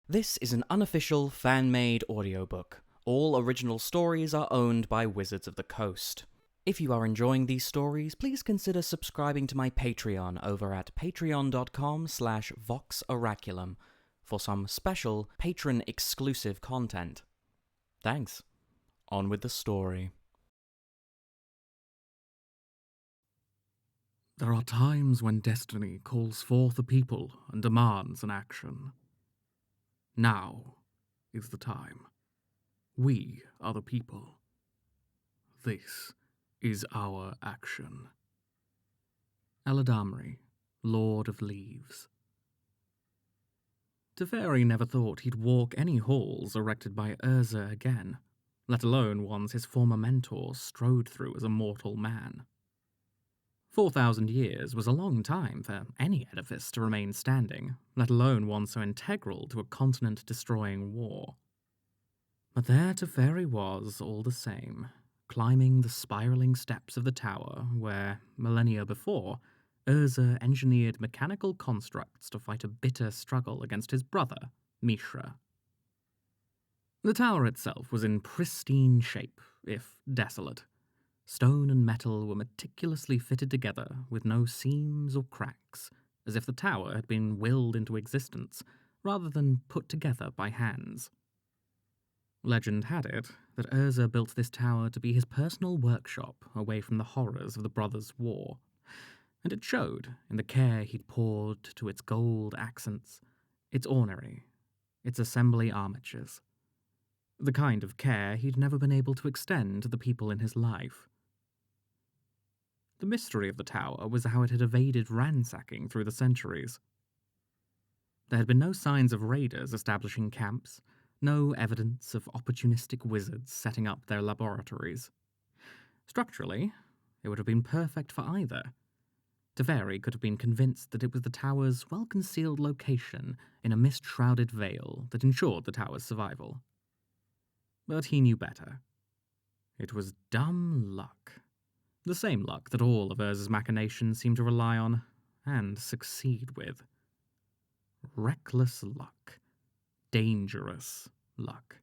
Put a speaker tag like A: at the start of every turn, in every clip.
A: This is an unofficial, fan-made audiobook. All original stories are owned by Wizards of the Coast. If you are enjoying these stories, please consider subscribing to my Patreon over at patreon.com/voxoraculum for some special patron-exclusive content. Thanks. On with the story.
B: There are times when destiny calls forth a people and demands an action. Now is the time. We are the people. This is our action. Eladamri, Lord of Leaves. Teferi never thought he'd walk any halls erected by Urza again, let alone ones his former mentor strode through as a mortal man. 4,000 years was a long time for any edifice to remain standing, let alone one so integral to a continent-destroying war. But there Teferi was, all the same, climbing the spiraling steps of the tower where, millennia before, Urza engineered mechanical constructs to fight a bitter struggle against his brother, Mishra. The tower itself was in pristine shape, if desolate. Stone and metal were meticulously fitted together with no seams or cracks, as if the tower had been willed into existence rather than put together by hands. Legend had it that Urza built this tower to be his personal workshop away from the horrors of the Brothers' War, and it showed in the care he'd poured to its gold accents, its ornery, its assembly armatures. The kind of care he'd never been able to extend to the people in his life. The mystery of the tower was how it had evaded ransacking through the centuries. There had been no signs of raiders establishing camps, no evidence of opportunistic wizards setting up their laboratories. Structurally, it would have been perfect for either. Teferi could have been convinced that it was the tower's well-concealed location in a mist-shrouded veil that ensured the tower's survival. But he knew better. It was dumb luck. The same luck that all of Urza's machinations seemed to rely on, and succeed with. Reckless luck. Dangerous luck.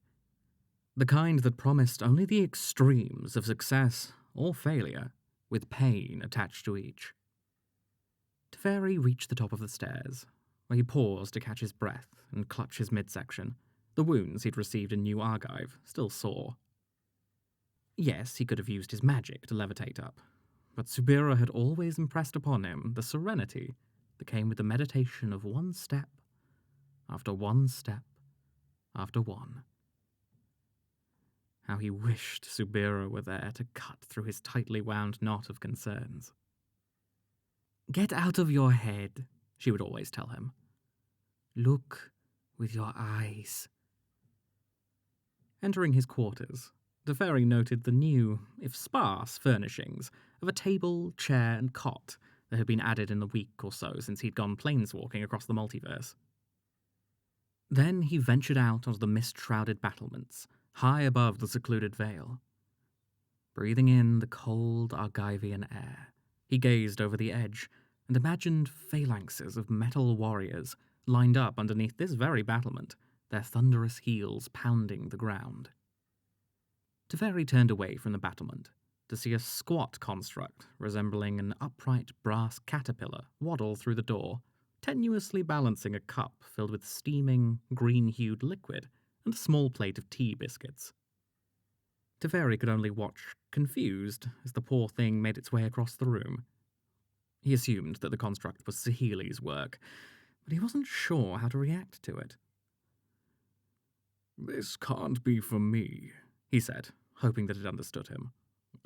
B: The kind that promised only the extremes of success or failure, with pain attached to each. Teferi reached the top of the stairs, where he paused to catch his breath and clutch his midsection. The wounds he'd received in New Argive still sore. Yes, he could have used his magic to levitate up, but Subira had always impressed upon him the serenity that came with the meditation of one step, after one step, after one. How he wished Subira were there to cut through his tightly wound knot of concerns. "Get out of your head," she would always tell him. "Look with your eyes." Entering his quarters, Teferi noted the new, if sparse, furnishings of a table, chair, and cot that had been added in the week or so since he'd gone planeswalking across the multiverse. Then he ventured out onto the mist-shrouded battlements, high above the secluded vale. Breathing in the cold Argivian air, he gazed over the edge and imagined phalanxes of metal warriors lined up underneath this very battlement, their thunderous heels pounding the ground. Teferi turned away from the battlement to see a squat construct resembling an upright brass caterpillar waddle through the door, tenuously balancing a cup filled with steaming, green-hued liquid and a small plate of tea biscuits. Teferi could only watch, confused, as the poor thing made its way across the room. He assumed that the construct was Saheeli's work, but he wasn't sure how to react to it. "This can't be for me," he said, hoping that it understood him.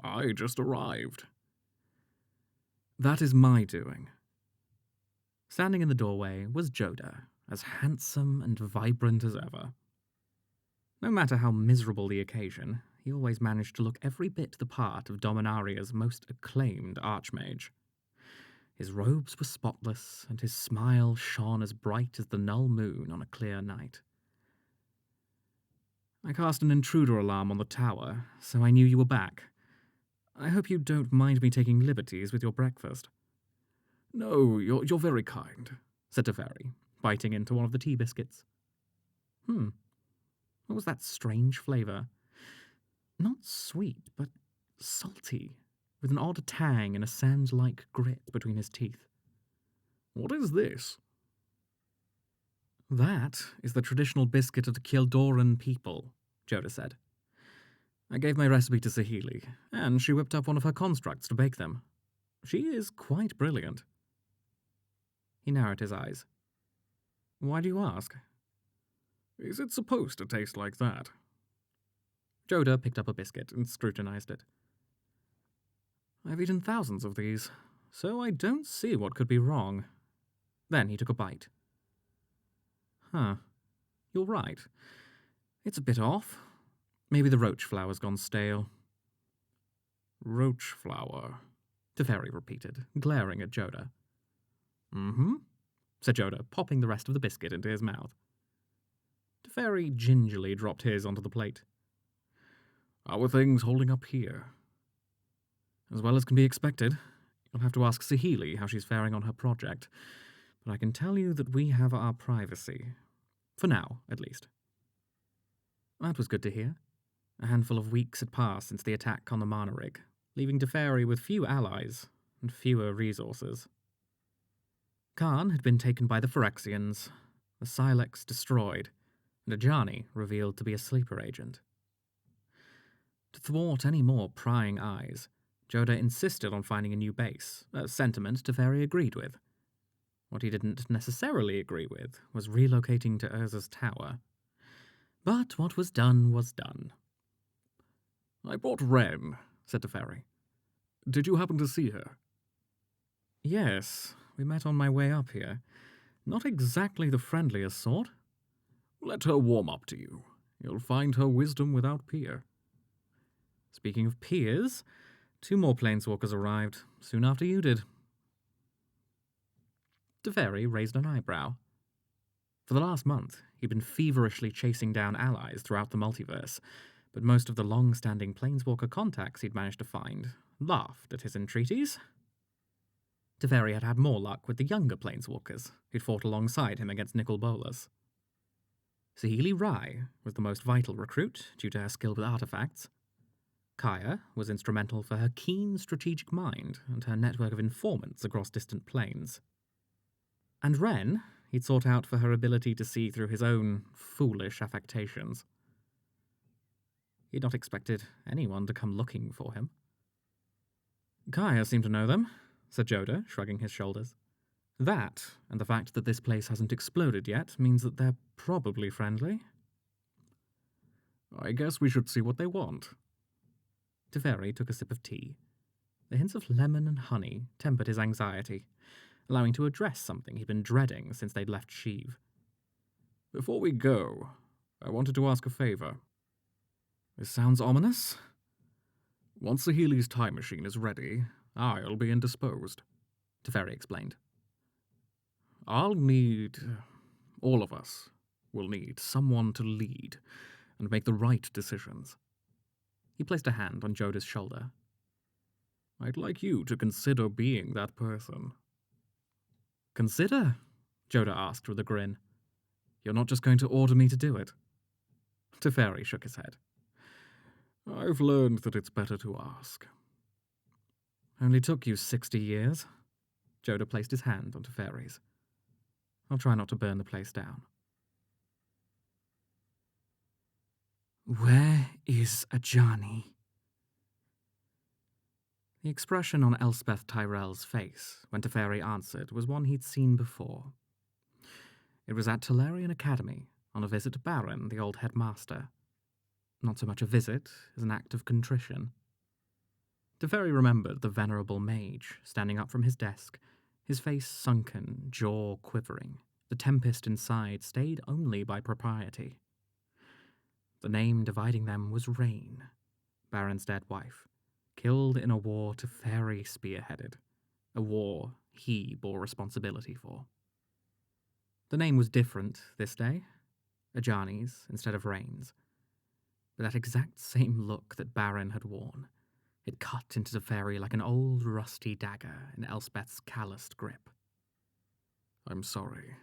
B: "I just arrived." "That is my doing." Standing in the doorway was Joda, as handsome and vibrant as ever. No matter how miserable the occasion, he always managed to look every bit the part of Dominaria's most acclaimed archmage. His robes were spotless, and his smile shone as bright as the null moon on a clear night. "I cast an intruder alarm on the tower, so I knew you were back. I hope you don't mind me taking liberties with your breakfast." "No, you're very kind," said Teferi, biting into one of the tea biscuits. What was that strange flavour? Not sweet, but salty, with an odd tang and a sand-like grit between his teeth.
C: What is this?
B: That is the traditional biscuit of the Kildoran people, Joda said. I gave my recipe to Sahili, and she whipped up one of her constructs to bake them. She is quite brilliant. He narrowed his eyes. Why do you ask?
C: Is it supposed to taste like that?
B: Joda picked up a biscuit and scrutinized it. I've eaten thousands of these, so I don't see what could be wrong. Then he took a bite. You're right. It's a bit off. Maybe the roach flour's gone stale.
C: Roach flour,
B: Teferi repeated, glaring at Joda.
C: Mm-hmm,
B: said Joda, popping the rest of the biscuit into his mouth. Teferi gingerly dropped his onto the plate.
C: How are things holding up here?
B: As well as can be expected. You'll have to ask Sahili how she's faring on her project, but I can tell you that we have our privacy. For now, at least. That was good to hear. A handful of weeks had passed since the attack on the Mana Rig, leaving Teferi with few allies and fewer resources. Khan had been taken by the Phyrexians, the Silex destroyed, and Ajani revealed to be a sleeper agent. To thwart any more prying eyes, Joda insisted on finding a new base, a sentiment Teferi agreed with. What he didn't necessarily agree with was relocating to Urza's tower. But what was done was done.
C: I brought Wren, said Teferi. Did you happen to see her?
B: Yes, we met on my way up here. Not exactly the friendliest sort.
C: Let her warm up to you. You'll find her wisdom without peer.
B: Speaking of peers, 2 more planeswalkers arrived, soon after you did. Teferi raised an eyebrow. For the last month, he'd been feverishly chasing down allies throughout the multiverse, but most of the long-standing planeswalker contacts he'd managed to find laughed at his entreaties. Teferi had had more luck with the younger planeswalkers who'd fought alongside him against Nicol Bolas. Sahili Rai was the most vital recruit due to her skill with artifacts. Kaya was instrumental for her keen strategic mind and her network of informants across distant planes. And Wren he'd sought out for her ability to see through his own foolish affectations. He'd not expected anyone to come looking for him. Kaya seemed to know them, said Joda, shrugging his shoulders. That, and the fact that this place hasn't exploded yet, means that they're probably friendly.
C: I guess we should see what they want.
B: Teferi took a sip of tea. The hints of lemon and honey tempered his anxiety, allowing to address something he'd been dreading since they'd left Sheev.
C: Before we go, I wanted to ask a favor.
B: This sounds ominous.
C: Once the Healy's time machine is ready, I'll be indisposed,
B: Teferi explained.
C: I'll need... all of us will need someone to lead and make the right decisions.
B: He placed a hand on Joda's shoulder.
C: I'd like you to consider being that person.
B: Consider? Joda asked with a grin. You're not just going to order me to do it? Teferi shook his head.
C: I've learned that it's better to ask.
B: Only took you 60 years. Joda placed his hand on Teferi's. I'll try not to burn the place down. Where is Ajani? The expression on Elspeth Tyrell's face when Teferi answered was one he'd seen before. It was at Tolarian Academy, on a visit to Baron, the old headmaster. Not so much a visit as an act of contrition. Teferi remembered the venerable mage standing up from his desk, his face sunken, jaw quivering. The tempest inside stayed only by propriety. The name dividing them was Rain, Baron's dead wife, killed in a war Teferi spearheaded, a war he bore responsibility for. The name was different this day, Ajani's instead of Rain's, but that exact same look that Baron had worn, it cut into Teferi like an old rusty dagger in Elspeth's calloused grip.
C: I'm sorry,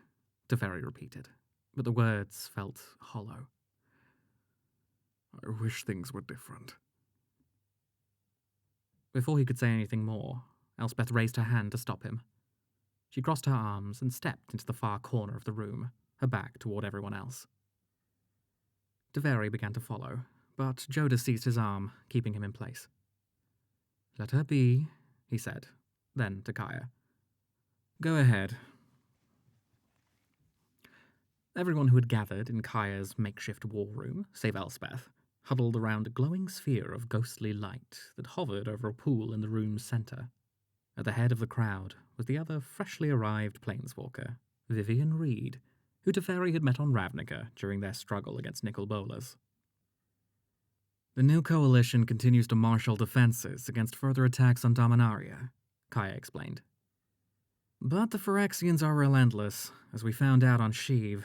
B: Teferi repeated, but the words felt hollow.
C: I wish things were different.
B: Before he could say anything more, Elspeth raised her hand to stop him. She crossed her arms and stepped into the far corner of the room, her back toward everyone else. Teferi began to follow, but Joda seized his arm, keeping him in place. "Let her be," he said, then to Kaya. "Go ahead." Everyone who had gathered in Kaya's makeshift war room, save Elspeth, huddled around a glowing sphere of ghostly light that hovered over a pool in the room's center. At the head of the crowd was the other freshly arrived planeswalker, Vivian Reed, who Teferi had met on Ravnica during their struggle against Nicol Bolas. "The new coalition continues to marshal defenses against further attacks on Dominaria," Kaya explained. "But the Phyrexians are relentless, as we found out on Sheev."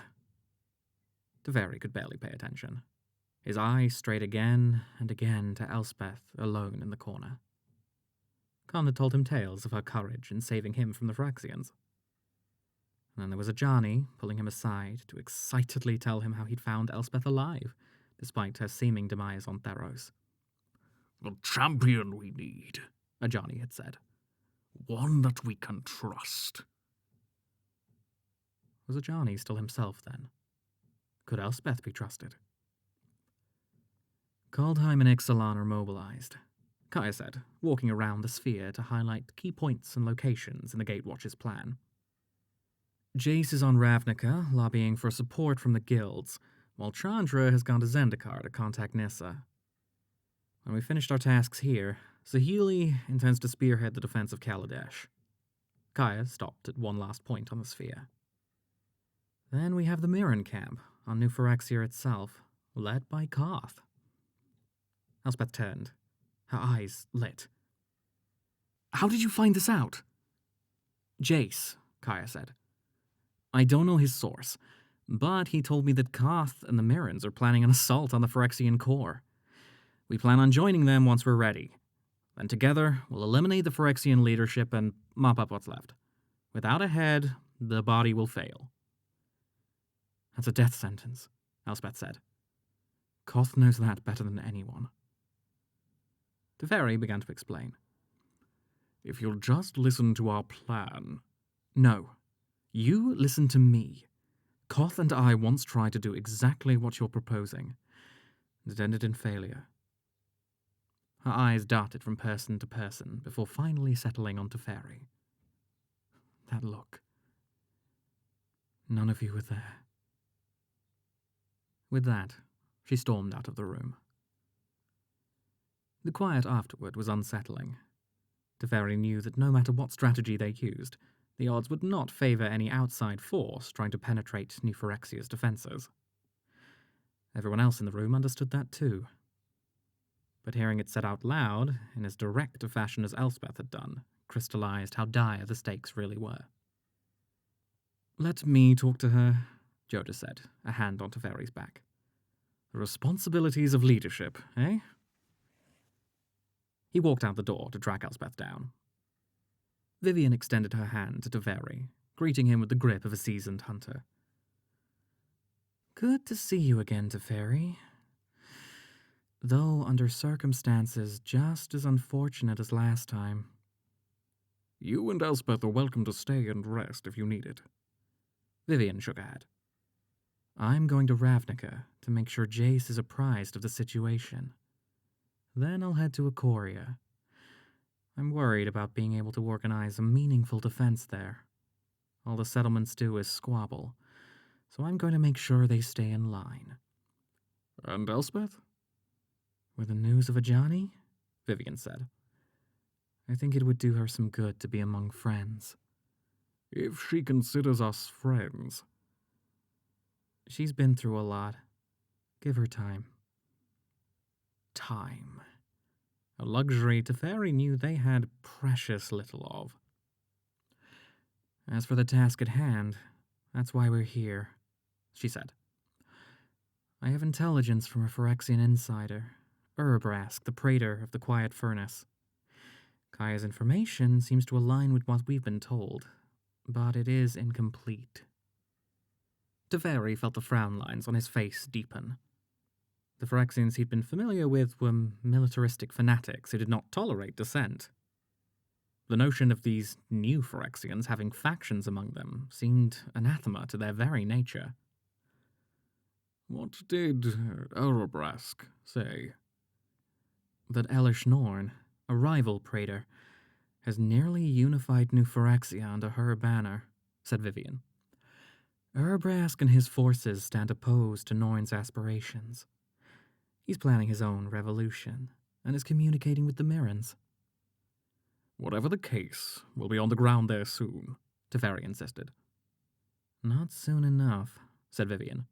B: Teferi could barely pay attention. His eyes strayed again and again to Elspeth alone in the corner. Khan had told him tales of her courage in saving him from the Phyrexians. And then there was Ajani pulling him aside to excitedly tell him how he'd found Elspeth alive, despite her seeming demise on Theros.
C: "The champion we need,"
B: Ajani had said.
C: "One that we can trust."
B: Was Ajani still himself then? Could Elspeth be trusted? Kaldheim and Ixalan are mobilized, Kaya said, walking around the sphere to highlight key points and locations in the Gatewatch's plan. Jace is on Ravnica, lobbying for support from the guilds, while Chandra has gone to Zendikar to contact Nissa. When we finished our tasks here, Saheeli intends to spearhead the defense of Kaladesh. Kaya stopped at one last point on the sphere. Then we have the Mirren camp on New Phyrexia itself, led by Koth. Elspeth turned, her eyes lit. "How did you find this out?" "Jace," Kaya said. "I don't know his source, but he told me that Koth and the Mirrens are planning an assault on the Phyrexian core. We plan on joining them once we're ready. Then together, we'll eliminate the Phyrexian leadership and mop up what's left. Without a head, the body will fail." "That's a death sentence," Elspeth said. "Koth knows that better than anyone." Teferi began to explain.
C: "If you'll just listen to our plan."
B: "No. You listen to me. Koth and I once tried to do exactly what you're proposing. It ended in failure." Her eyes darted from person to person before finally settling on Teferi. That look. None of you were there. With that, she stormed out of the room. The quiet afterward was unsettling. Teferi knew that no matter what strategy they used, the odds would not favor any outside force trying to penetrate New Phyrexia's defenses. Everyone else in the room understood that too. But hearing it said out loud, in as direct a fashion as Elspeth had done, crystallized how dire the stakes really were. "Let me talk to her," Joda said, a hand on Teferi's back. "The responsibilities of leadership, eh?" He walked out the door to track Elspeth down. Vivian extended her hand to Teferi, greeting him with the grip of a seasoned hunter. "Good to see you again, Teferi. Though under circumstances just as unfortunate as last time."
C: "You and Elspeth are welcome to stay and rest if you need it."
B: Vivian shook her head. "I'm going to Ravnica to make sure Jace is apprised of the situation. Then I'll head to Ikoria. I'm worried about being able to organize a meaningful defense there. All the settlements do is squabble, so I'm going to make sure they stay in line."
C: "And Elspeth?"
B: "With the news of Ajani?" Vivian said. "I think it would do her some good to be among friends."
C: "If she considers us friends."
B: "She's been through a lot. Give her time." Time. A luxury Teferi knew they had precious little of. "As for the task at hand, that's why we're here," she said. "I have intelligence from a Phyrexian insider, Urabrask, the praetor of the Quiet Furnace. Kaya's information seems to align with what we've been told, but it is incomplete." Teferi felt the frown lines on his face deepen. The Phyrexians he'd been familiar with were militaristic fanatics who did not tolerate dissent. The notion of these new Phyrexians having factions among them seemed anathema to their very nature.
C: What did Erebrask say?
B: That Elish Norn, a rival praetor, has nearly unified New Phyrexia under her banner, said Vivian. Erebrask and his forces stand opposed to Norn's aspirations. He's planning his own revolution, and is communicating with the Mirrans.
C: Whatever the case, we'll be on the ground there soon,
B: Teferi insisted. Not soon enough, said Vivian.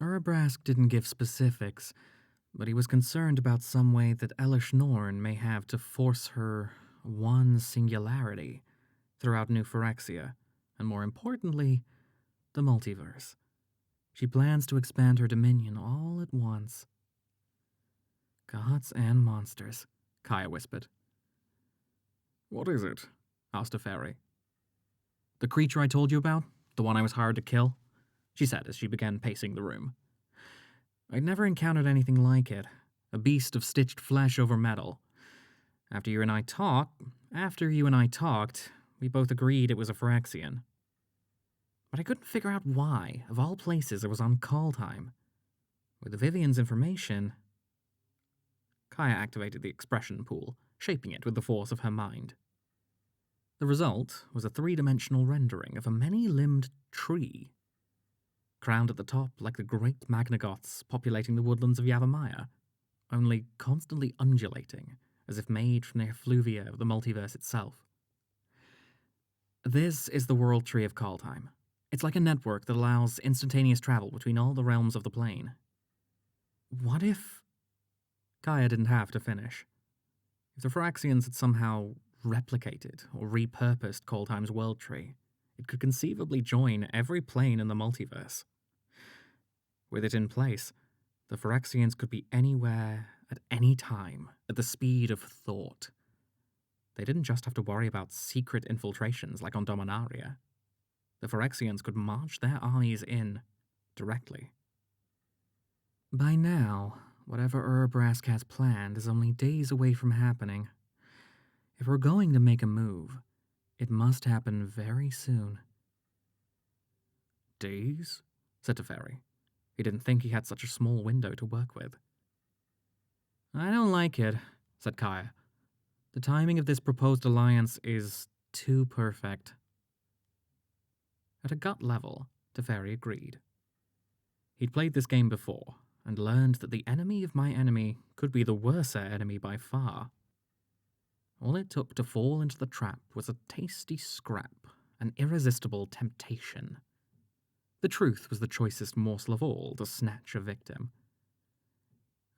B: Erebrask didn't give specifics, but he was concerned about some way that Elish Norn may have to force her one singularity throughout New Phyrexia, and more importantly, the multiverse. She plans to expand her dominion all at once. Gods and monsters, Kaya whispered.
C: What is it?
B: Asked Teferi. The creature I told you about, the one I was hired to kill, she said as she began pacing the room. I'd never encountered anything like it, a beast of stitched flesh over metal. After you and I talked, we both agreed it was a Phyrexian. But I couldn't figure out why, of all places, it was on Kaldheim. With Vivian's information... Kaya activated the expression pool, shaping it with the force of her mind. The result was a three-dimensional rendering of a many-limbed tree, crowned at the top like the great Magnagoths populating the woodlands of Yavimaya, only constantly undulating, as if made from the effluvia of the multiverse itself. This is the World Tree of Kaldheim. It's like a network that allows instantaneous travel between all the realms of the plane. What if... Kaya didn't have to finish. If the Phyrexians had somehow replicated or repurposed Kaldheim's World Tree, it could conceivably join every plane in the multiverse. With it in place, the Phyrexians could be anywhere, at any time, at the speed of thought. They didn't just have to worry about secret infiltrations like on Dominaria. The Phyrexians could march their armies in, directly. By now, whatever Erebrask has planned is only days away from happening. If we're going to make a move, it must happen very soon.
C: Days?
B: Said Teferi. He didn't think he had such a small window to work with. I don't like it, said Kaya. The timing of this proposed alliance is too perfect. At a gut level, Teferi agreed. He'd played this game before, and learned that the enemy of my enemy could be the worser enemy by far. All it took to fall into the trap was a tasty scrap, an irresistible temptation. The truth was the choicest morsel of all to snatch a victim.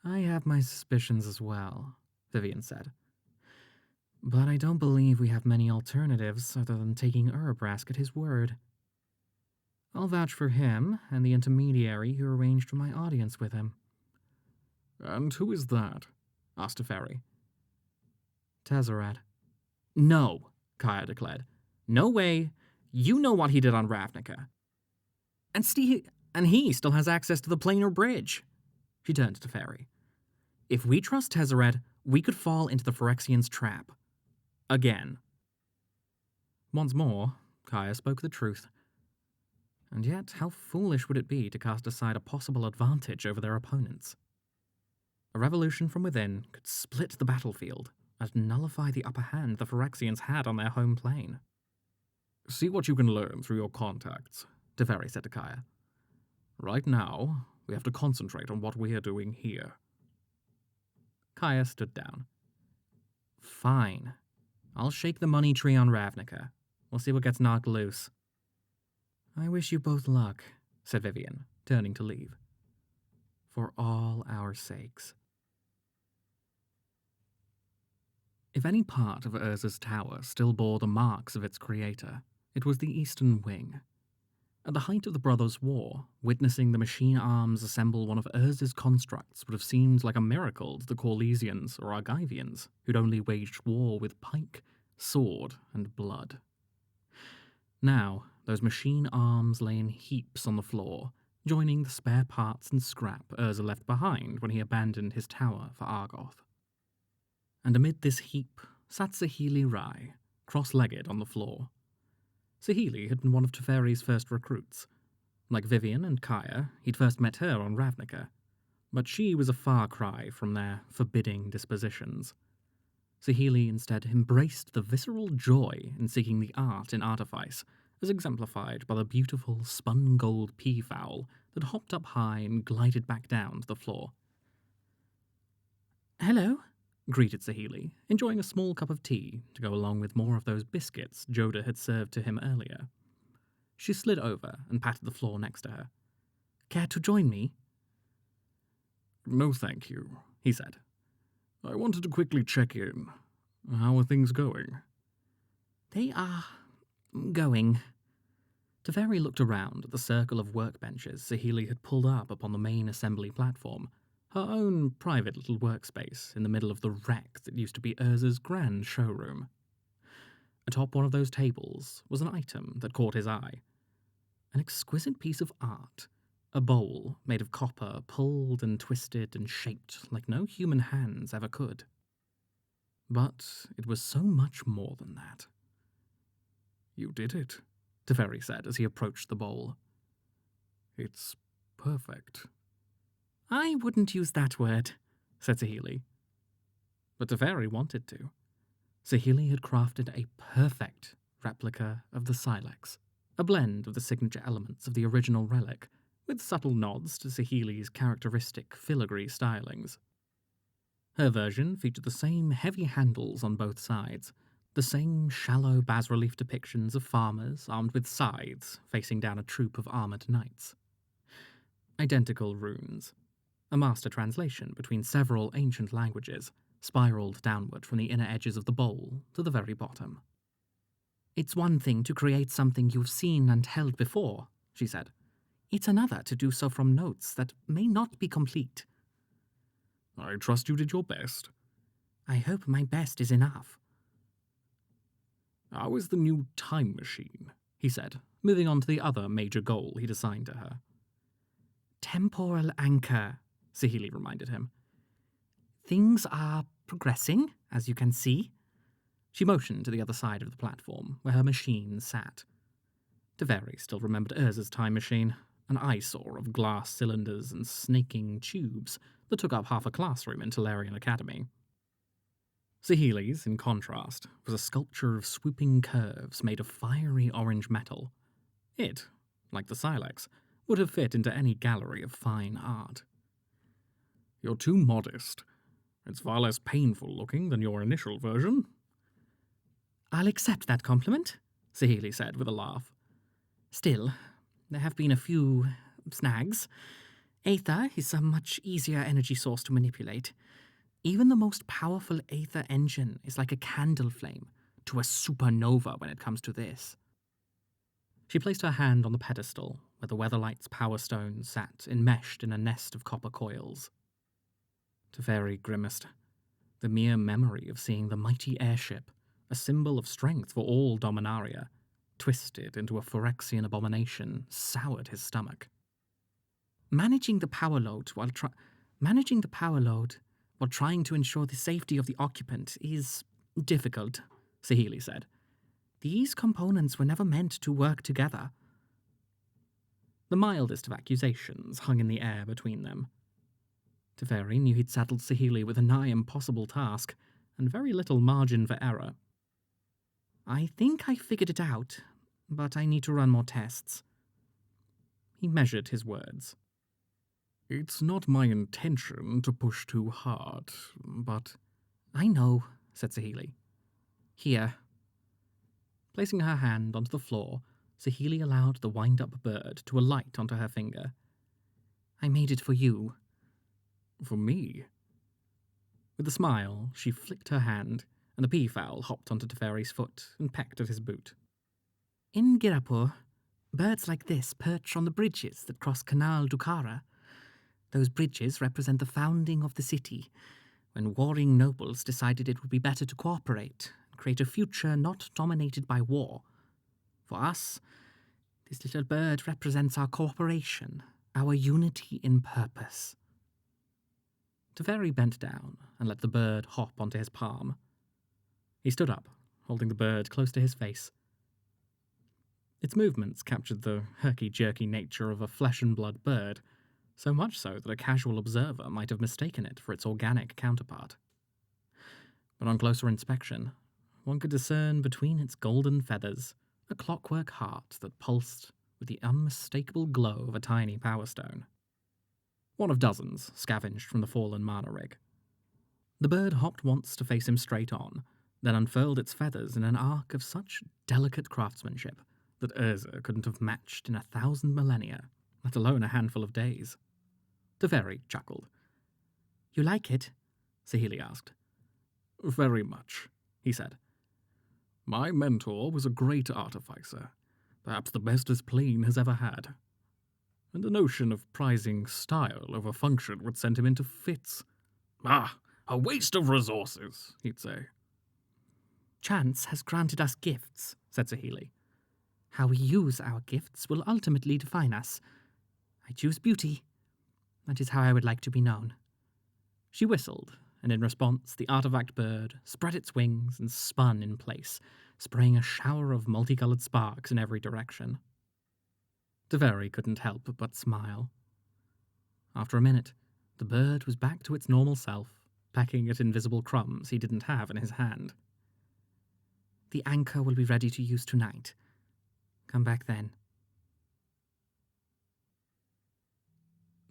B: I have my suspicions as well, Vivian said. But I don't believe we have many alternatives other than taking Erebrask at his word. I'll vouch for him and the intermediary who arranged for my audience with him.
C: And who is that? Asked Teferi.
B: Tezzeret. No, Kaya declared. No way. You know what he did on Ravnica. And he still has access to the planar bridge. She turned to Teferi. If we trust Tezzeret, we could fall into the Phyrexians' trap. Again. Once more, Kaya spoke the truth. And yet, how foolish would it be to cast aside a possible advantage over their opponents? A revolution from within could split the battlefield and nullify the upper hand the Phyrexians had on their home plane.
C: See what you can learn through your contacts,
B: Teferi said to Kaya.
C: Right now, we have to concentrate on what we are doing here.
B: Kaya stood down. Fine. I'll shake the money tree on Ravnica. We'll see what gets knocked loose. I wish you both luck, said Vivian, turning to leave. For all our sakes. If any part of Urza's tower still bore the marks of its creator, it was the eastern wing. At the height of the Brothers' War, witnessing the machine arms assemble one of Urza's constructs would have seemed like a miracle to the Corlesians or Argivians, who'd only waged war with pike, sword, and blood. Now, those machine arms lay in heaps on the floor, joining the spare parts and scrap Urza left behind when he abandoned his tower for Argoth. And amid this heap sat Saheeli Rai, cross-legged on the floor. Saheeli had been one of Teferi's first recruits. Like Vivian and Kaya, he'd first met her on Ravnica, but she was a far cry from their forbidding dispositions. Saheeli instead embraced the visceral joy in seeking the art in artifice, as exemplified by the beautiful spun gold peafowl that hopped up high and glided back down to the floor. "Hello," greeted Saheeli, enjoying a small cup of tea to go along with more of those biscuits Joda had served to him earlier. She slid over and patted the floor next to her. "Care to join me?"
C: "No, thank you," he said. "I wanted to quickly check in. How are things going?"
B: "They are going." Teferi looked around at the circle of workbenches Saheeli had pulled up upon the main assembly platform, her own private little workspace in the middle of the wreck that used to be Urza's grand showroom. Atop one of those tables was an item that caught his eye. An exquisite piece of art, a bowl made of copper pulled and twisted and shaped like no human hands ever could. But it was so much more than that.
C: "You did it,"
B: Teferi said as he approached the bowl.
C: "It's perfect."
B: "I wouldn't use that word," said Saheeli. But Teferi wanted to. Saheeli had crafted a perfect replica of the Silex, a blend of the signature elements of the original relic, with subtle nods to Saheeli's characteristic filigree stylings. Her version featured the same heavy handles on both sides, the same shallow bas-relief depictions of farmers armed with scythes facing down a troop of armoured knights. Identical runes, a master translation between several ancient languages, spiraled downward from the inner edges of the bowl to the very bottom. "It's one thing to create something you've seen and held before," she said. "It's another to do so from notes that may not be complete."
C: "I trust you did your best."
B: "I hope my best is enough."
C: "How is the new time machine?"
B: he said, moving on to the other major goal he'd assigned to her. "Temporal anchor," Saheeli reminded him. "Things are progressing, as you can see." She motioned to the other side of the platform, where her machine sat. Teferi still remembered Urza's time machine, an eyesore of glass cylinders and snaking tubes that took up half a classroom in Tolarian Academy. Saheeli's, in contrast, was a sculpture of swooping curves made of fiery orange metal. It, like the Silex, would have fit into any gallery of fine art.
C: "You're too modest. It's far less painful looking than your initial version."
B: "I'll accept that compliment," Saheeli said with a laugh. "Still, there have been a few snags. Aether is a much easier energy source to manipulate. Even the most powerful Aether engine is like a candle flame to a supernova when it comes to this." She placed her hand on the pedestal where the Weatherlight's power stone sat enmeshed in a nest of copper coils. Teferi grimaced. The mere memory of seeing the mighty airship, a symbol of strength for all Dominaria, twisted into a Phyrexian abomination, soured his stomach. Managing the power load while trying to ensure the safety of the occupant is difficult," Saheeli said. "These components were never meant to work together." The mildest of accusations hung in the air between them. Teferi knew he'd saddled Saheeli with a nigh impossible task, and very little margin for error. "I think I figured it out, but I need to run more tests." He measured his words.
C: "It's not my intention to push too hard, but—"
B: "I know," said Saheeli. "Here." Placing her hand onto the floor, Saheeli allowed the wind-up bird to alight onto her finger. "I made it for you."
C: "For me?"
B: With a smile, she flicked her hand, and the peafowl hopped onto Teferi's foot and pecked at his boot. "In Girapur, birds like this perch on the bridges that cross Canal Dukara. Those bridges represent the founding of the city, when warring nobles decided it would be better to cooperate and create a future not dominated by war. For us, This little bird represents our cooperation, our unity in purpose. Teferi bent down and let the bird hop onto his palm. He stood up, holding the bird close to his face. Its movements captured the herky-jerky nature of a flesh-and-blood bird, so much so that a casual observer might have mistaken it for its organic counterpart. But on closer inspection, one could discern between its golden feathers a clockwork heart that pulsed with the unmistakable glow of a tiny power stone. One of dozens scavenged from the fallen mana rig. The bird hopped once to face him straight on, then unfurled its feathers in an arc of such delicate craftsmanship that Urza couldn't have matched in 1,000 millennia, let alone a handful of days. Teferi chuckled. "You like it?" Saheeli asked.
C: "Very much," he said. "My mentor was a great artificer, perhaps the best this plane has ever had. And the notion of prizing style over function would send him into fits. Ah, a waste of resources, he'd say.
B: "Chance has granted us gifts," said Saheeli. "How we use our gifts will ultimately define us. I choose beauty. That is how I would like to be known." She whistled, and in response the artifact bird spread its wings and spun in place, spraying a shower of multicolored sparks in every direction. Teferi couldn't help but smile. After a minute, the bird was back to its normal self, pecking at invisible crumbs he didn't have in his hand. "The anchor will be ready to use tonight. Come back then."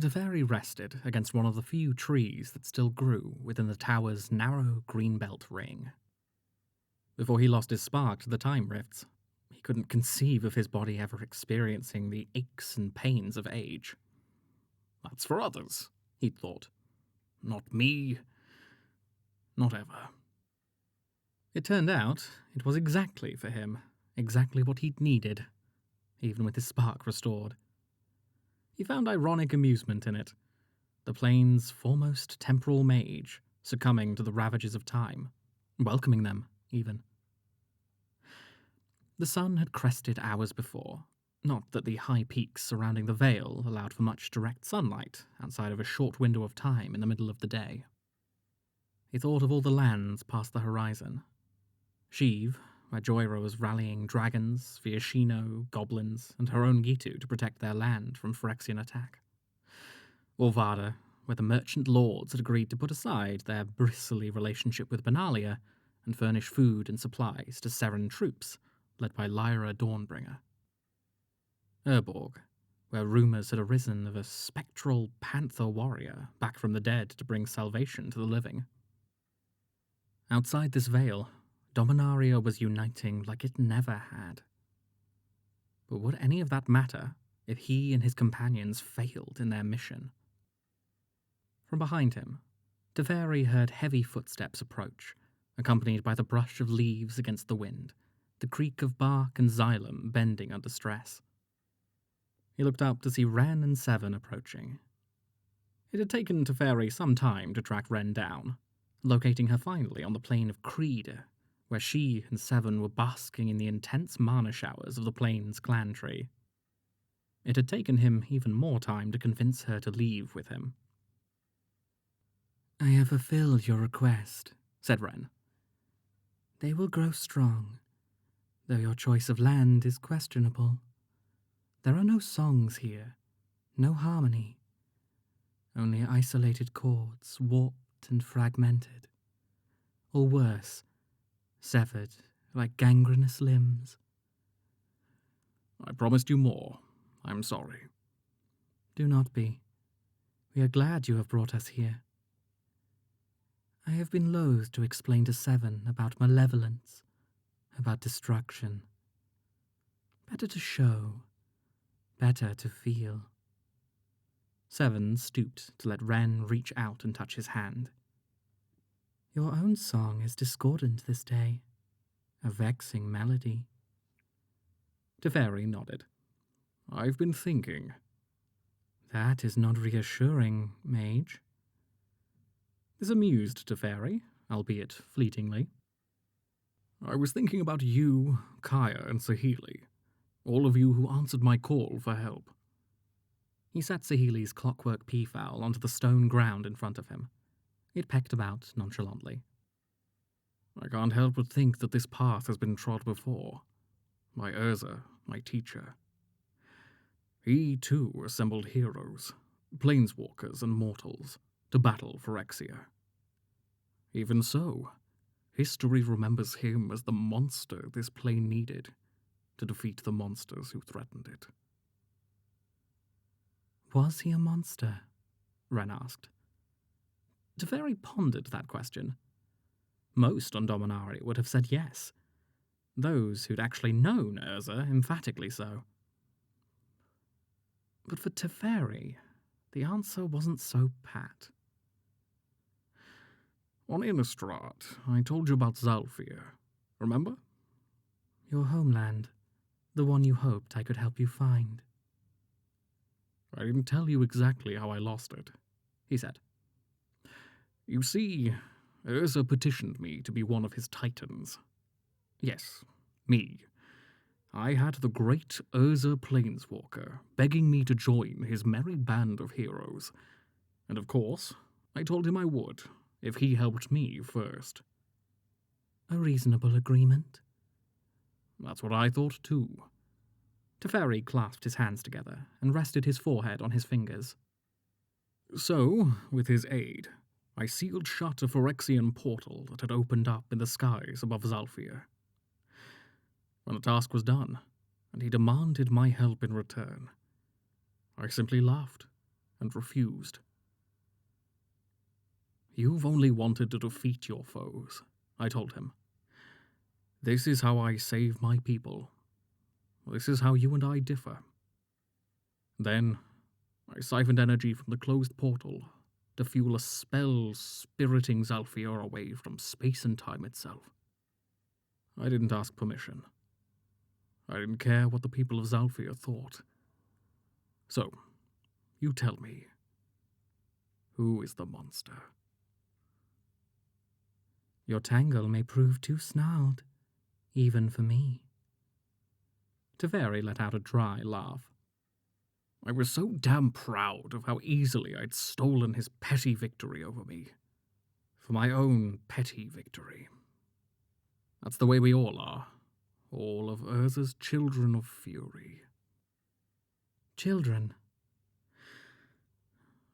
B: Teferi rested against one of the few trees that still grew within the tower's narrow greenbelt ring. Before he lost his spark to the time rifts, he couldn't conceive of his body ever experiencing the aches and pains of age.
C: That's for others, he'd thought. Not me. Not ever.
B: It turned out it was exactly for him, exactly what he'd needed, even with his spark restored. He found ironic amusement in it, the plane's foremost temporal mage succumbing to the ravages of time, welcoming them, even. The sun had crested hours before, not that the high peaks surrounding the Vale allowed for much direct sunlight outside of a short window of time in the middle of the day. He thought of all the lands past the horizon. Sheev, where Joyra was rallying dragons, Viashino, goblins, and her own Gitu to protect their land from Phyrexian attack. Orvada, where the merchant lords had agreed to put aside their bristly relationship with Benalia and furnish food and supplies to Seren troops, led by Lyra Dawnbringer. Urborg, where rumours had arisen of a spectral panther warrior back from the dead to bring salvation to the living. Outside this veil, Dominaria was uniting like it never had. But would any of that matter if he and his companions failed in their mission? From behind him, Teferi heard heavy footsteps approach, accompanied by the brush of leaves against the wind, the creak of bark and xylem bending under stress. He looked up to see Ren and Seven approaching. It had taken Teferi some time to track Ren down, locating her finally on the plain of Creed, where she and Seven were basking in the intense mana showers of the plane's clan tree. It had taken him even more time to convince her to leave with him. "I have fulfilled your request," said Ren. "They will grow strong, though your choice of land is questionable. There are no songs here, no harmony, only isolated chords, warped and fragmented. Or worse, severed like gangrenous limbs."
C: "I promised you more. I'm sorry."
B: "Do not be. We are glad you have brought us here. I have been loath to explain to Seven about malevolence, about destruction. Better to show, better to feel." Seven stooped to let Ren reach out and touch his hand. "Your own song is discordant this day, a vexing melody."
C: Teferi nodded. "I've been thinking."
B: "That is not reassuring, mage."
C: This amused Teferi, albeit fleetingly. "I was thinking about you, Kaya, and Saheeli. All of you who answered my call for help.
B: He set Sahili's clockwork peafowl onto the stone ground in front of him. It pecked about nonchalantly.
C: I can't help but think that this path has been trod before. By Urza, my teacher. He, too, assembled heroes, planeswalkers and mortals, to battle Phyrexia. Even so, history remembers him as the monster this plane needed to defeat the monsters who threatened it.
B: Was he a monster? Ren asked. Teferi pondered that question. Most on Dominari would have said yes. Those who'd actually known Urza emphatically so. But for Teferi, the answer wasn't so pat.
C: On Innistrad, I told you about Zalfir. Remember?
B: Your homeland. The one you hoped I could help you find.
C: I didn't tell you exactly how I lost it, he said. You see, Urza petitioned me to be one of his titans. Yes, me. I had the great Urza Planeswalker begging me to join his merry band of heroes. And of course, I told him I would, if he helped me first.
B: A reasonable agreement?
C: That's what I thought too.
B: Teferi clasped his hands together and rested his forehead on his fingers.
C: So, with his aid, I sealed shut a Phyrexian portal that had opened up in the skies above Zalfir. When the task was done, and he demanded my help in return, I simply laughed and refused. You've only wanted to defeat your foes, I told him. This is how I save my people. This is how you and I differ. Then, I siphoned energy from the closed portal to fuel a spell spiriting Zalfir away from space and time itself. I didn't ask permission. I didn't care what the people of Zalfir thought. So, you tell me, who is the monster?
B: Your tangle may prove too snarled, even for me. Teferi let out a dry laugh.
C: I was so damn proud of how easily I'd stolen his petty victory over me. For my own petty victory. That's the way we all are. All of Urza's children of fury.
B: Children?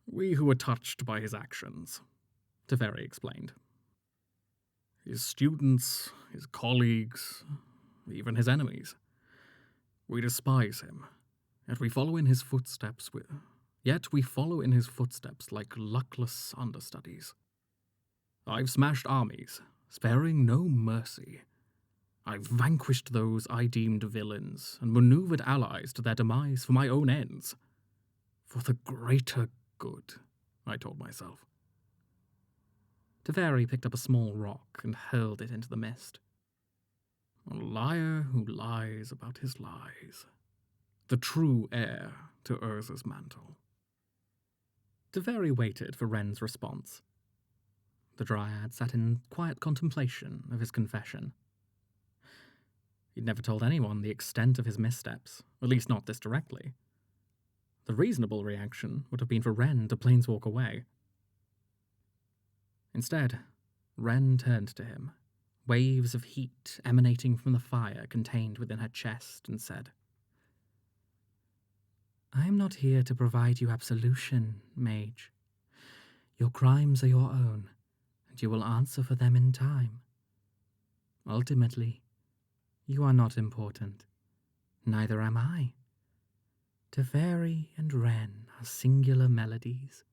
C: We who were touched by his actions, Teferi explained. His students, his colleagues, even his enemies. We despise him, yet we follow in his footsteps like luckless understudies. I've smashed armies, sparing no mercy. I've vanquished those I deemed villains and maneuvered allies to their demise for my own ends. For the greater good, I told myself.
B: Teferi picked up a small rock and hurled it into the mist.
C: A liar who lies about his lies. The true heir to Urza's mantle.
B: Teferi waited for Ren's response. The Dryad sat in quiet contemplation of his confession. He'd never told anyone the extent of his missteps, at least not this directly. The reasonable reaction would have been for Ren to planeswalk away. Instead, Ren turned to him, waves of heat emanating from the fire contained within her chest, and said, I am not here to provide you absolution, mage. Your crimes are your own, and you will answer for them in time. Ultimately, you are not important. Neither am I. Teferi and Ren are singular melodies.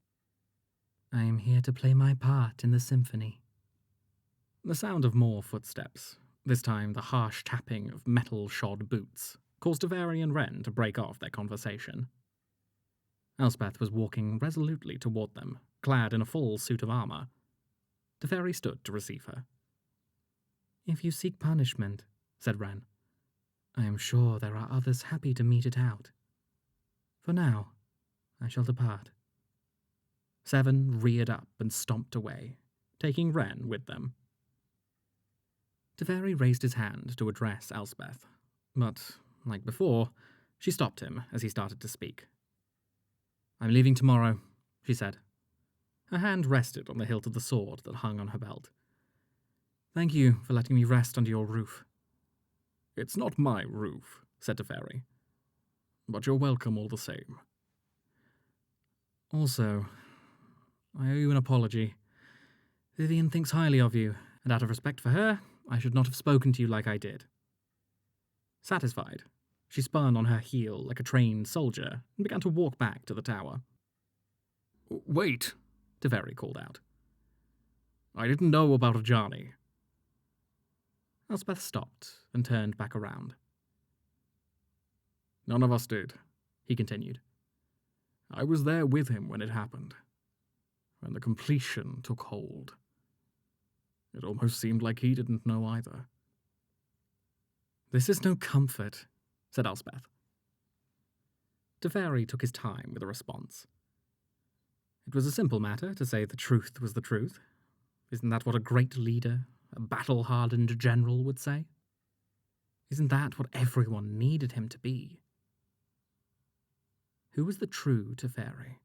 B: I am here to play my part in the symphony. The sound of more footsteps, this time the harsh tapping of metal-shod boots, caused Teferi and Ren to break off their conversation. Elspeth was walking resolutely toward them, clad in a full suit of armor. Teferi stood to receive her. If you seek punishment, said Ren, I am sure there are others happy to mete it out. For now, I shall depart. Seven reared up and stomped away, taking Ren with them. Teferi raised his hand to address Elspeth, but Like before, she stopped him as he started to speak. "I'm leaving tomorrow," she said. Her hand rested on the hilt of the sword that hung on her belt. "Thank you for letting me rest under your roof."
C: "It's not my roof," said Teferi. "But you're welcome all the same."
B: "Also, I owe you an apology. Vivian thinks highly of you, and out of respect for her, I should not have spoken to you like I did." Satisfied, she spun on her heel like a trained soldier and began to walk back to the tower.
C: "Wait,"
B: Teferi called out.
C: "I didn't know about Ajani."
B: Elspeth stopped and turned back around.
C: "None of us did,"
B: he continued.
C: "I was there with him when it happened, when the completion took hold. It almost seemed like he didn't know either."
B: "This is no comfort," said Elspeth. Teferi took his time with a response. It was a simple matter to say the truth was the truth. Isn't that what a great leader, a battle-hardened general would say? Isn't that what everyone needed him to be? Who was the true Teferi?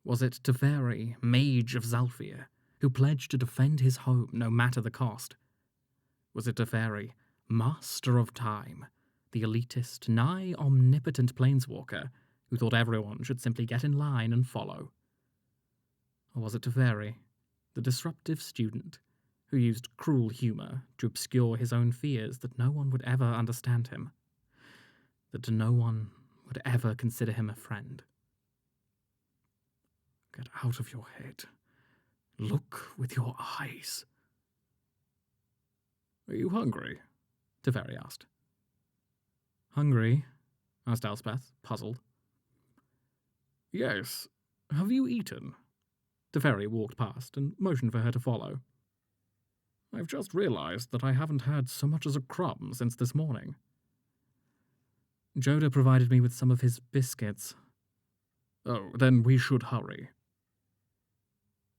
B: Was it Teferi, Mage of Zalfir, who pledged to defend his home no matter the cost? Was it Teferi, Master of Time, the elitist, nigh omnipotent planeswalker who thought everyone should simply get in line and follow? Or was it Teferi, the disruptive student, who used cruel humor to obscure his own fears that no one would ever understand him, that no one would ever consider him a friend?
C: "Get out of your head. Look with your eyes." "Are you hungry?"
B: Teferi asked. "Hungry?" asked Elspeth, puzzled.
C: "Yes. Have you eaten?"
B: Teferi walked past and motioned for her to follow.
C: "I've just realized that I haven't had so much as a crumb since this morning."
B: "Joda provided me with some of his biscuits."
C: "Oh, then we should hurry."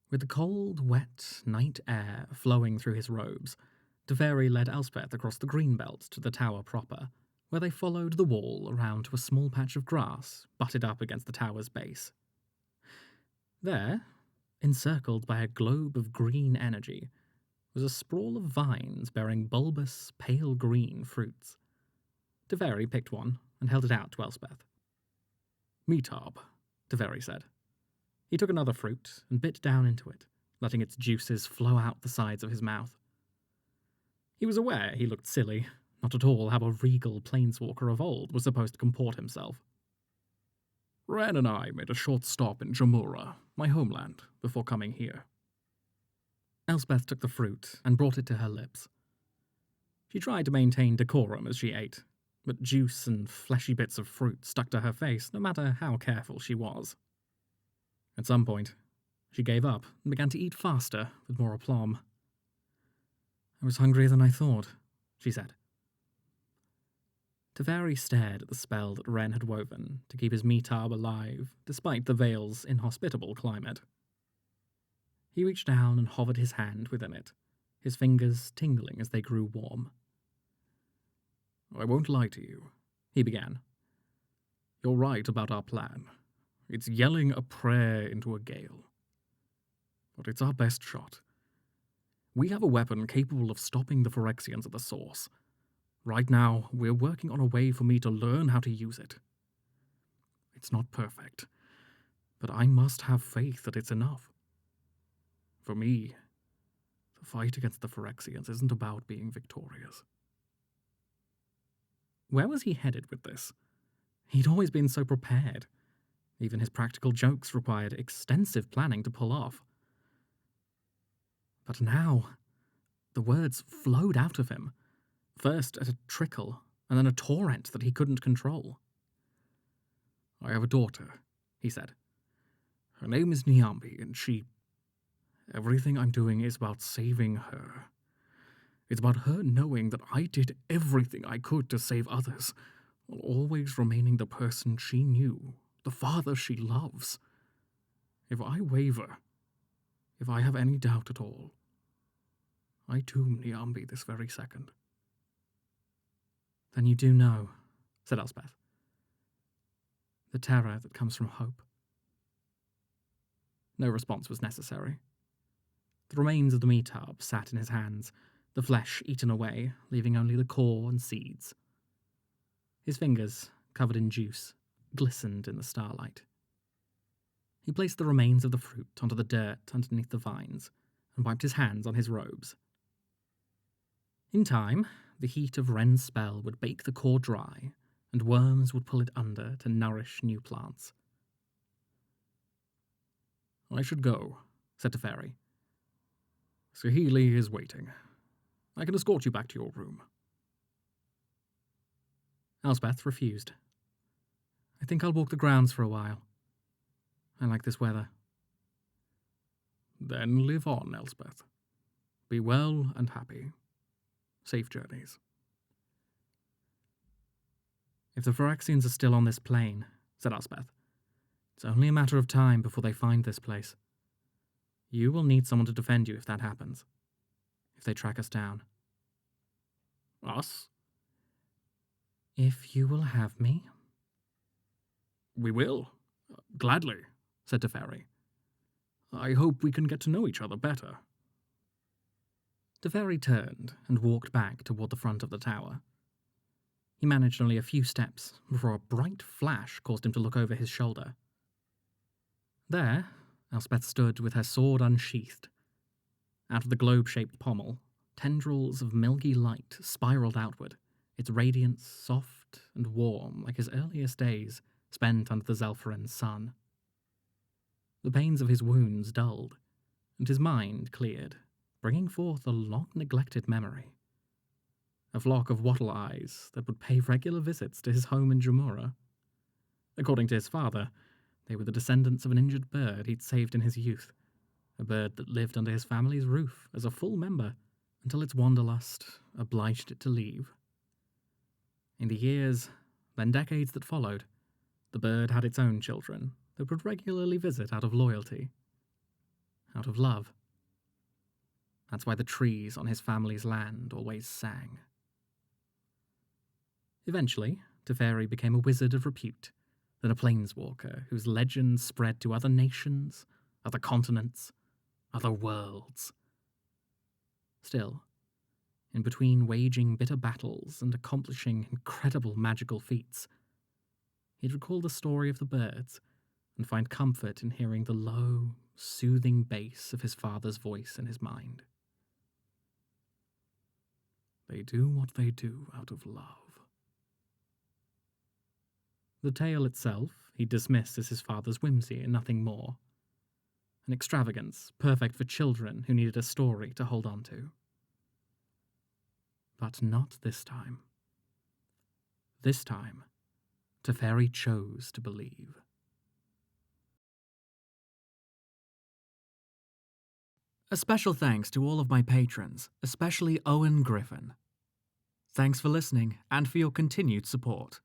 B: With the cold, wet night air flowing through his robes, Teferi led Elspeth across the green belt to the tower proper, where they followed the wall around to a small patch of grass butted up against the tower's base. There, encircled by a globe of green energy, was a sprawl of vines bearing bulbous, pale green fruits. Teferi picked one and held it out to Elspeth.
C: "Meetab,"
B: Teferi said. He took another fruit and bit down into it, letting its juices flow out the sides of his mouth. He was aware he looked silly, not at all how a regal planeswalker of old was supposed to comport himself.
C: "Ren and I made a short stop in Jamura, my homeland, before coming here."
B: Elspeth took the fruit and brought it to her lips. She tried to maintain decorum as she ate, but juice and fleshy bits of fruit stuck to her face no matter how careful she was. At some point, she gave up and began to eat faster with more aplomb. "I was hungrier than I thought," she said. Teferi stared at the spell that Ren had woven to keep his Meetab alive, despite the Vale's inhospitable climate. He reached down and hovered his hand within it, his fingers tingling as they grew warm.
C: "I won't lie to you," he began. "You're right about our plan. It's yelling a prayer into a gale. But it's our best shot. We have a weapon capable of stopping the Phyrexians at the source. Right now, we're working on a way for me to learn how to use it. It's not perfect, but I must have faith that it's enough. For me, the fight against the Phyrexians isn't about being victorious."
B: Where was he headed with this? He'd always been so prepared. Even his practical jokes required extensive planning to pull off. But now, the words flowed out of him, first at a trickle, and then a torrent that he couldn't control.
C: "I have a daughter," he said. "Her name is Niambi, and everything I'm doing is about saving her. It's about her knowing that I did everything I could to save others, while always remaining the person she knew, the father she loves. If I waver, if I have any doubt at all, I doom Niambi this very second."
B: "Then you do know," said Elspeth. "The terror that comes from hope." No response was necessary. The remains of the meat tub sat in his hands, the flesh eaten away, leaving only the core and seeds. His fingers, covered in juice, glistened in the starlight. He placed the remains of the fruit onto the dirt underneath the vines and wiped his hands on his robes. In time, the heat of Wren's spell would bake the core dry, and worms would pull it under to nourish new plants.
C: "I should go," said Teferi. "Sahili is waiting. I can escort you back to your room."
B: Elspeth refused. "I think I'll walk the grounds for a while. I like this weather."
C: "Then live on, Elspeth. Be well and happy. Safe journeys."
B: "If the Phyrexians are still on this plane," said Elspeth, "it's only a matter of time before they find this place. You will need someone to defend you if that happens. If they track us down."
C: "Us?"
B: "If you will have me."
C: "We will. Gladly," said Teferi. "I hope we can get to know each other better."
B: Teferi turned and walked back toward the front of the tower. He managed only a few steps before a bright flash caused him to look over his shoulder. There, Elspeth stood with her sword unsheathed. Out of the globe-shaped pommel, tendrils of milky light spiraled outward, its radiance soft and warm like his earliest days spent under the Zelfarin's sun. The pains of his wounds dulled, and his mind cleared, bringing forth a long-neglected memory. A flock of wattle eyes that would pay regular visits to his home in Jamura. According to his father, they were the descendants of an injured bird he'd saved in his youth, a bird that lived under his family's roof as a full member until its wanderlust obliged it to leave. In the years, then decades that followed, the bird had its own children that would regularly visit out of loyalty, out of love. That's why the trees on his family's land always sang. Eventually, Teferi became a wizard of repute, then a planeswalker whose legends spread to other nations, other continents, other worlds. Still, in between waging bitter battles and accomplishing incredible magical feats, he'd recall the story of the birds and find comfort in hearing the low, soothing bass of his father's voice in his mind.
C: They do what they do out of love.
B: The tale itself he dismissed as his father's whimsy and nothing more. An extravagance perfect for children who needed a story to hold on to. But not this time. This time, Teferi chose to believe. A special thanks to all of my patrons, especially Owen Griffin. Thanks for listening and for your continued support.